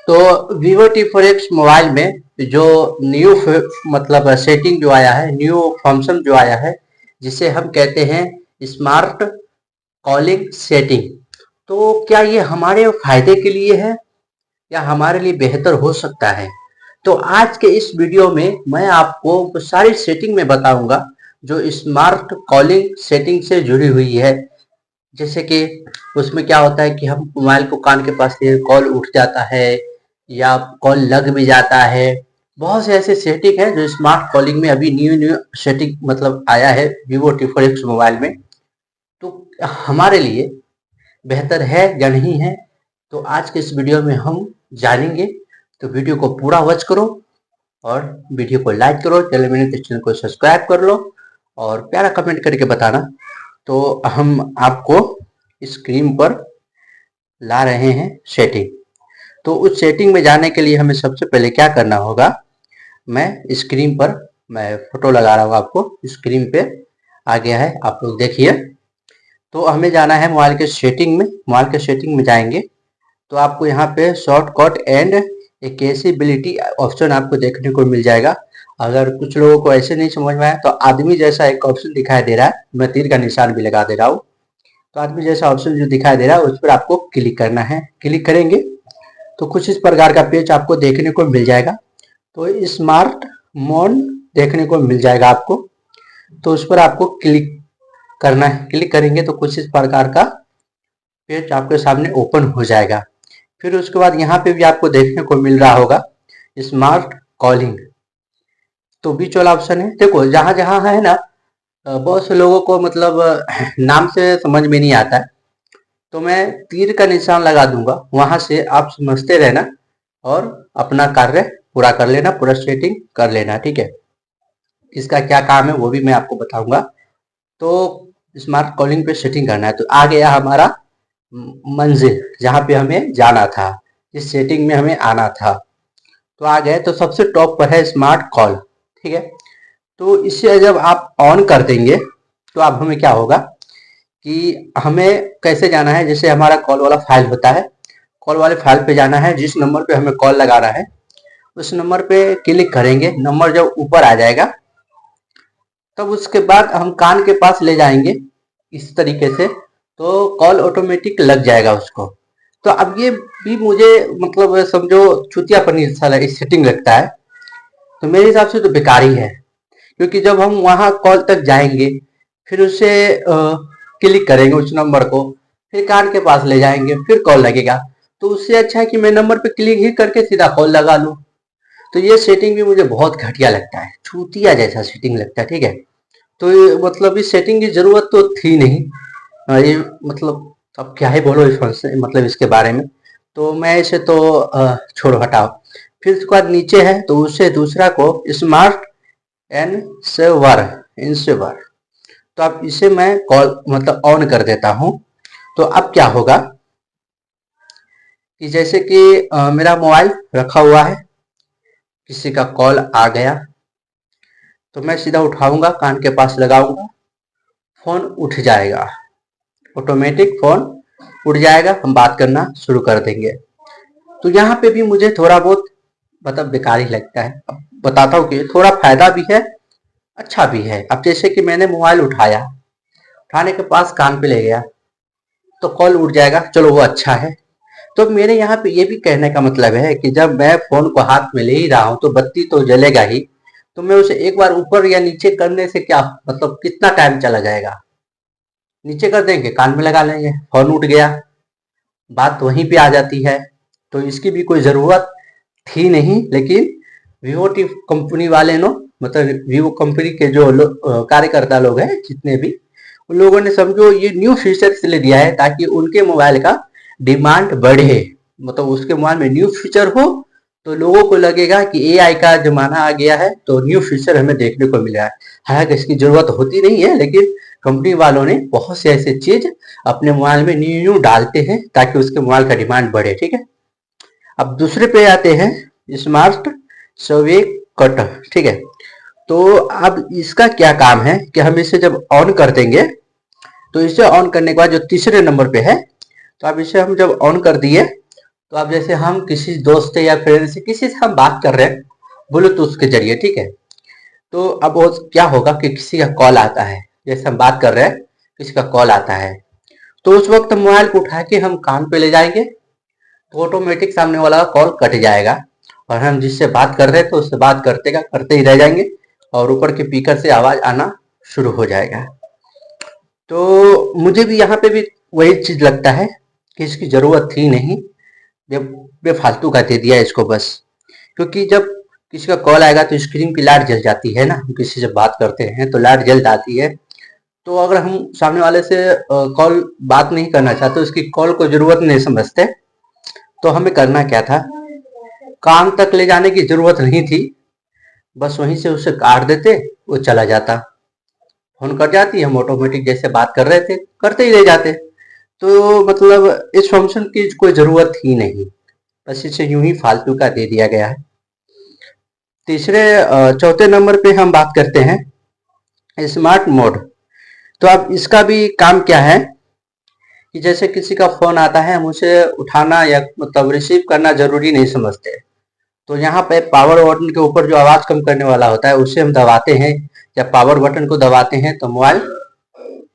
तो Vivo T4X mobile में जो न्यू मतलब सेटिंग जो आया है, न्यू फंक्शन जो आया है, जिसे हम कहते हैं स्मार्ट कॉलिंग सेटिंग। तो क्या ये हमारे फायदे के लिए है या हमारे लिए बेहतर हो सकता है? तो आज के इस वीडियो में मैं आपको वो सारी सेटिंग में बताऊंगा जो स्मार्ट कॉलिंग सेटिंग से जुड़ी हुई है। जैसे कि उसमें क्या होता है कि हम मोबाइल को कान के पास लिए कॉल उठ जाता है या कॉल लग भी जाता है। बहुत से ऐसे सेटिंग है जो स्मार्ट कॉलिंग में अभी न्यू न्यू सेटिंग मतलब आया है Vivo T4X मोबाइल में। तो हमारे लिए बेहतर है या नहीं है, तो आज के इस वीडियो में हम जानेंगे। तो वीडियो को पूरा वॉच करो और वीडियो को लाइक करो, चैनल को सब्सक्राइब कर लो और प्यारा कमेंट करके बताना। तो हम आपको स्क्रीन पर ला रहे हैं सेटिंग। तो उस सेटिंग में जाने के लिए हमें सबसे पहले क्या करना होगा, मैं स्क्रीन पर मैं फोटो लगा रहा हूँ, आपको स्क्रीन पे आ गया है, आप लोग देखिए। तो हमें जाना है मोबाइल के सेटिंग में। मोबाइल के सेटिंग में जाएंगे तो आपको यहाँ पे शॉर्टकट एंड एक्सेसिबिलिटी ऑप्शन आपको देखने को मिल जाएगा। अगर कुछ लोगों को ऐसे नहीं समझ में आया तो आदमी जैसा एक ऑप्शन दिखाई दे रहा है, मैं तीर का निशान भी लगा दे रहा हूँ। तो आदमी जैसा ऑप्शन जो दिखाई दे रहा है उस पर आपको क्लिक करना है। क्लिक करेंगे तो कुछ इस प्रकार का पेज आपको देखने को मिल जाएगा। तो स्मार्ट मोड देखने को मिल जाएगा आपको, तो उस पर आपको क्लिक करना है। क्लिक करेंगे तो कुछ इस प्रकार का पेज आपके सामने ओपन हो जाएगा। फिर उसके बाद यहाँ पे भी आपको देखने को मिल रहा होगा स्मार्ट कॉलिंग, तो बीच वाला ऑप्शन है। देखो जहां जहां है ना, बहुत से लोगों को मतलब नाम से समझ में नहीं आता है, तो मैं तीर का निशान लगा दूंगा, वहां से आप समझते रहना और अपना कार्य पूरा कर लेना, पूरा सेटिंग कर लेना, ठीक है। इसका क्या काम है वो भी मैं आपको बताऊंगा। तो स्मार्ट कॉलिंग पे सेटिंग करना है। तो आ गया हमारा मंजिल जहाँ पे हमें जाना था, जिस सेटिंग में हमें आना था। तो आ गए, तो सबसे टॉप पर है स्मार्ट कॉल, ठीक है। तो इसे जब आप ऑन कर देंगे तो अब हमें क्या होगा कि हमें कैसे जाना है, जैसे हमारा कॉल वाला फाइल होता है, कॉल वाले फाइल पे जाना है। जिस नंबर पे हमें कॉल लगाना है उस नंबर पे क्लिक करेंगे। नंबर जब ऊपर आ जाएगा तब उसके बाद हम कान के पास ले जाएंगे इस तरीके से, तो कॉल ऑटोमेटिक लग जाएगा उसको। तो अब ये भी मुझे मतलब समझो चुतियापनी सा सेटिंग लगता है, तो मेरे हिसाब से तो बेकार ही है। क्योंकि जब हम वहां कॉल तक जाएंगे फिर उसे क्लिक करेंगे उस नंबर को, फिर कान के पास ले जाएंगे, फिर कॉल लगेगा। तो उससे अच्छा है कि मैं नंबर पे क्लिक ही करके सीधा कॉल लगा लूं। तो ये सेटिंग भी मुझे बहुत घटिया लगता है, चूतिया जैसा सेटिंग लगता है, ठीक है। तो ये मतलब इस सेटिंग की जरूरत तो थी नहीं। ये मतलब अब क्या ही बोलो इस मतलब इसके बारे में। तो मैं इसे तो छोड़ो, हटाओ। फिर उसके बाद नीचे है तो उससे दूसरा को स्मार्ट एंड इंसेवर, तो अब इसे मैं कॉल मतलब ऑन कर देता हूं। तो अब क्या होगा कि जैसे कि मेरा मोबाइल रखा हुआ है, किसी का कॉल आ गया तो मैं सीधा उठाऊंगा, कान के पास लगाऊंगा, फोन उठ जाएगा, ऑटोमेटिक फोन उठ जाएगा, हम बात करना शुरू कर देंगे। तो यहाँ पे भी मुझे थोड़ा बहुत मतलब बेकार ही लगता है। अब बताता हूँ कि थोड़ा फायदा भी है, अच्छा भी है। अब जैसे कि मैंने मोबाइल उठाया, उठाने के पास कान पे ले गया तो कॉल उठ जाएगा, चलो वो अच्छा है। तो मेरे यहाँ पे ये भी कहने का मतलब है कि जब मैं फोन को हाथ में ले ही रहा हूँ तो बत्ती तो जलेगा ही, तो मैं उसे एक बार ऊपर या नीचे करने से क्या मतलब कितना टाइम चला जाएगा। नीचे कर देंगे, कान में लगा लेंगे, फोन उठ गया, बात वहीं पे आ जाती है। तो इसकी भी कोई जरूरत थी नहीं। लेकिन वीवो टी कंपनी वाले नो मतलब वीवो कंपनी के जो कार्यकर्ता लोग हैं जितने भी, उन लोगों ने समझो ये न्यू फीचर इसलिए दिया है ताकि उनके मोबाइल का डिमांड बढ़े। मतलब उसके मोबाइल में न्यू फीचर हो तो लोगों को लगेगा कि एआई का जमाना आ गया है, तो न्यू फीचर हमें देखने को मिल रहा है। हालांकि इसकी जरूरत होती नहीं है, लेकिन कंपनी वालों ने बहुत से ऐसे चीज अपने मोबाइल में न्यू न्यू डालते हैं ताकि उसके मोबाइल का डिमांड बढ़े, ठीक है। अब दूसरे पे आते हैं स्मार्ट सर्वे कटर, ठीक है। तो अब इसका क्या काम है कि हम इसे जब ऑन कर देंगे तो इसे ऑन करने के बाद जो तीसरे नंबर पे है, तो अब इसे हम जब ऑन कर दिए तो अब जैसे हम किसी दोस्त से या फ्रेंड से किसी से हम बात कर रहे हैं ब्लूटूथ के जरिए, ठीक है। तो अब वो क्या होगा कि किसी का कॉल आता है, जैसे हम बात कर रहे हैं किसी का कॉल आता है, तो उस वक्त मोबाइल को उठा के हम कान पे ले जाएंगे तो ऑटोमेटिक सामने वाला का कॉल कट जाएगा और हम जिससे बात कर रहे थे उससे बात करते ही रह जाएंगे और ऊपर के स्पीकर से आवाज आना शुरू हो जाएगा। तो मुझे भी यहाँ पे भी वही चीज लगता है कि इसकी जरूरत थी नहीं, बेफालतू का दे दिया इसको बस। क्योंकि जब किसी का कॉल आएगा तो स्क्रीन की लाइट जल जाती है ना, हम किसी से बात करते हैं तो लाइट जल जाती है। तो अगर हम सामने वाले से कॉल बात नहीं करना चाहते, उसकी कॉल को जरूरत नहीं समझते, तो हमें करना क्या था, कान तक ले जाने की जरूरत नहीं थी, बस वहीं से उसे काट देते, वो चला जाता, फोन कट जाती, हम ऑटोमेटिक जैसे बात कर रहे थे करते ही रह जाते। तो मतलब इस फंक्शन की कोई जरूरत ही नहीं, बस इसे यूं ही फालतू का दे दिया गया है। चौथे नंबर पे हम बात करते हैं स्मार्ट मोड। तो अब इसका भी काम क्या है कि जैसे किसी का फोन आता है, हम उसे उठाना या मतलब रिसीव करना जरूरी नहीं समझते, तो यहाँ पे पावर बटन के ऊपर जो आवाज कम करने वाला होता है उसे हम दबाते हैं। जब पावर बटन को दबाते हैं तो मोबाइल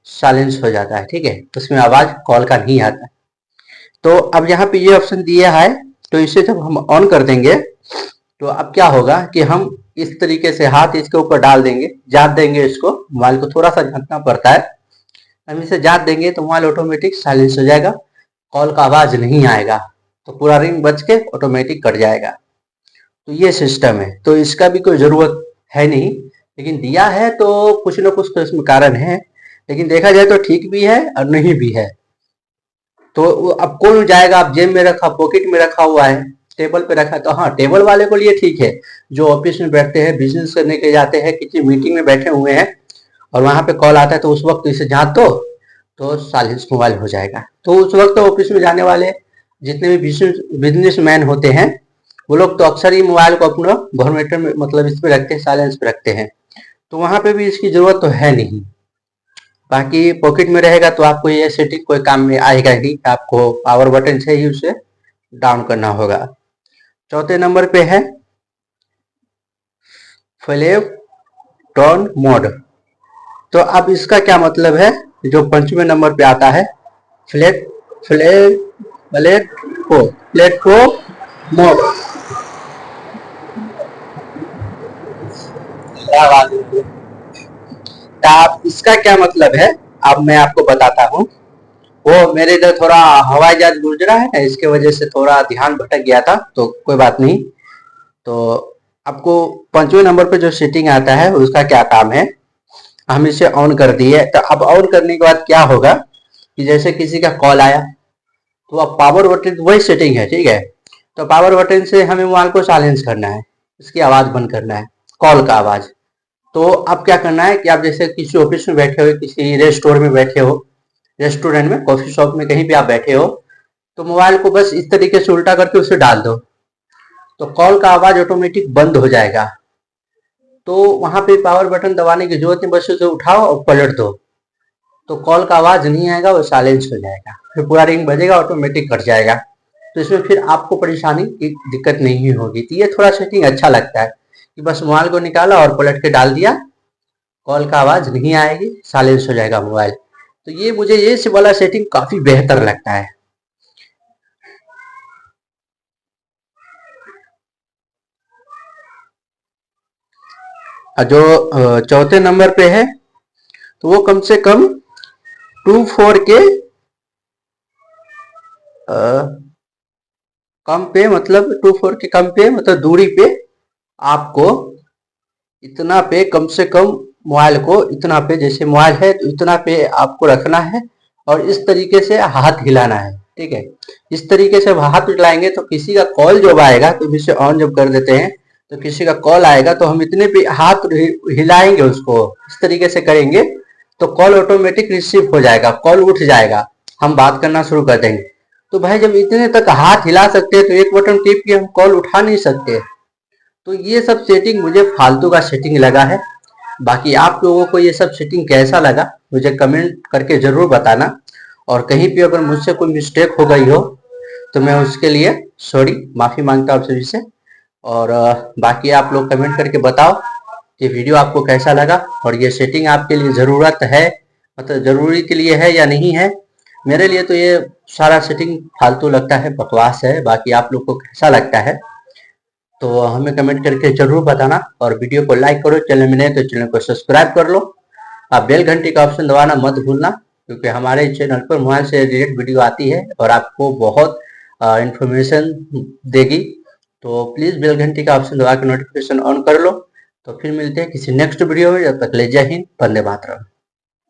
साइलेंस हो जाता है, ठीक है, उसमें आवाज कॉल का नहीं आता। तो अब यहाँ पे ये ऑप्शन दिया है, तो इसे जब हम ऑन कर देंगे तो अब क्या होगा कि हम इस तरीके से हाथ इसके ऊपर डाल देंगे, जात देंगे, इसको मोबाइल को थोड़ा सा जांचना पड़ता है, हम इसे जात देंगे तो मोबाइल ऑटोमेटिक साइलेंस हो जाएगा, कॉल का आवाज नहीं आएगा, तो पूरा रिंग बज के ऑटोमेटिक कट जाएगा। तो ये सिस्टम है, तो इसका भी कोई जरूरत है नहीं, लेकिन दिया है तो कुछ ना कुछ तो इसमें कारण है, लेकिन देखा जाए तो ठीक भी है और नहीं भी है। तो अब कौन जाएगा, आप जेब में रखा, पॉकेट में रखा हुआ है, टेबल पे रखा है, तो हाँ टेबल वाले को लिए ठीक है, जो ऑफिस में बैठते हैं, बिजनेस करने के जाते हैं, किसी मीटिंग में बैठे हुए हैं और वहां पे कॉल आता है, तो उस वक्त इसे जांच दो तो साइलेंस मोबाइल हो जाएगा। तो उस वक्त ऑफिस में जाने वाले जितने भी बिजनेस मैन होते हैं वो लोग तो अक्सर ही मोबाइल को अपना गवर्नमेंट में मतलब इस पे रखते हैं, साइलेंस पे रखते हैं, तो वहां पे भी इसकी जरूरत तो है नहीं। बाकी पॉकेट में रहेगा तो आपको ये सेटिंग कोई काम में आएगा ही, आपको पावर बटन से ही उसे डाउन करना होगा। चौथे नंबर पे है फ्लैप टर्न मोड। तो अब इसका क्या मतलब है, जो 5वें नंबर पे आता है फ्लैट फ्लैट फ्लैट को मोड। आप इसका क्या मतलब है, अब मैं आपको बताता हूँ। वो मेरे इधर थोड़ा हवाई जहाज गुजरा है ना, इसके वजह से थोड़ा ध्यान भटक गया था, तो कोई बात नहीं। तो आपको 5वें नंबर पे जो सेटिंग आता है उसका क्या काम है, हम इसे ऑन कर दिए। तो अब ऑन करने के बाद क्या होगा कि जैसे किसी का कॉल आया तो अब पावर बटन वही सेटिंग है, ठीक है, तो पावर बटन से हमें मोबाइल को साइलेंस करना है, इसकी आवाज बंद करना है, कॉल का आवाज। तो अब क्या करना है कि आप जैसे किसी ऑफिस में बैठे हो, किसी रेस्टोरेंट में बैठे हो, रेस्टोरेंट में, कॉफी शॉप में, कहीं भी आप बैठे हो, तो मोबाइल को बस इस तरीके से उल्टा करके उसे डाल दो, तो कॉल का आवाज ऑटोमेटिक बंद हो जाएगा। तो वहां पे पावर बटन दबाने की जरूरत नहीं, बस उसे उठाओ और पलट दो, तो कॉल का आवाज नहीं आएगा, वो साइलेंस हो जाएगा, फिर पूरा रिंग बजेगा, ऑटोमेटिक कट जाएगा। तो इसमें फिर आपको परेशानी की दिक्कत नहीं होगी। तो ये थोड़ा सेटिंग अच्छा लगता है कि बस मोबाइल को निकाला और पलट के डाल दिया, कॉल का आवाज नहीं आएगी, साइलेंस हो जाएगा मोबाइल। तो ये मुझे ये वाला सेटिंग काफी बेहतर लगता है। और जो चौथे नंबर पे है तो वो कम से कम 2-4 के कम पे, मतलब 2-4 के कम पे, मतलब दूरी पे आपको इतना पे, कम से कम मोबाइल को इतना पे, जैसे मोबाइल है तो इतना पे आपको रखना है और इस तरीके से हाथ हिलाना है, ठीक है। इस तरीके से हाथ हिलाएंगे तो किसी का कॉल जब आएगा, तो इसे ऑन जब कर देते हैं तो किसी का कॉल आएगा तो हम इतने पे हाथ हिलाएंगे, उसको इस तरीके से करेंगे तो कॉल ऑटोमेटिक रिसीव हो जाएगा, कॉल उठ जाएगा, हम बात करना शुरू कर देंगे। तो भाई जब इतने तक हाथ हिला सकते हैं तो एक बटन टिप के हम कॉल उठा नहीं सकते। तो ये सब सेटिंग मुझे फालतू का सेटिंग लगा है। बाकी आप लोगों को ये सब सेटिंग कैसा लगा मुझे कमेंट करके जरूर बताना, और कहीं भी अगर मुझसे कोई मिस्टेक हो गई हो तो मैं उसके लिए सॉरी, माफ़ी मांगता हूँ आप सभी से। और बाकी आप लोग कमेंट करके बताओ कि वीडियो आपको कैसा लगा और ये सेटिंग आपके लिए ज़रूरत है, मतलब ज़रूरी के लिए है या नहीं है। मेरे लिए तो ये सारा सेटिंग फालतू लगता है, बकवास है। बाकी आप लोग को कैसा लगता है तो हमें कमेंट करके जरूर बताना, और वीडियो को लाइक करो, चैनल में नए तो चैनल को सब्सक्राइब कर लो। आप बेल घंटी का ऑप्शन दबाना मत भूलना, क्योंकि हमारे चैनल पर मोबाइल से रिलेटेड वीडियो आती है और आपको बहुत इंफॉर्मेशन देगी। तो प्लीज़ बेल घंटी का ऑप्शन दबा के नोटिफिकेशन ऑन कर लो। तो फिर मिलते हैं किसी नेक्स्ट वीडियो में, जब तक ले जय हिंद, वंदे मातरम।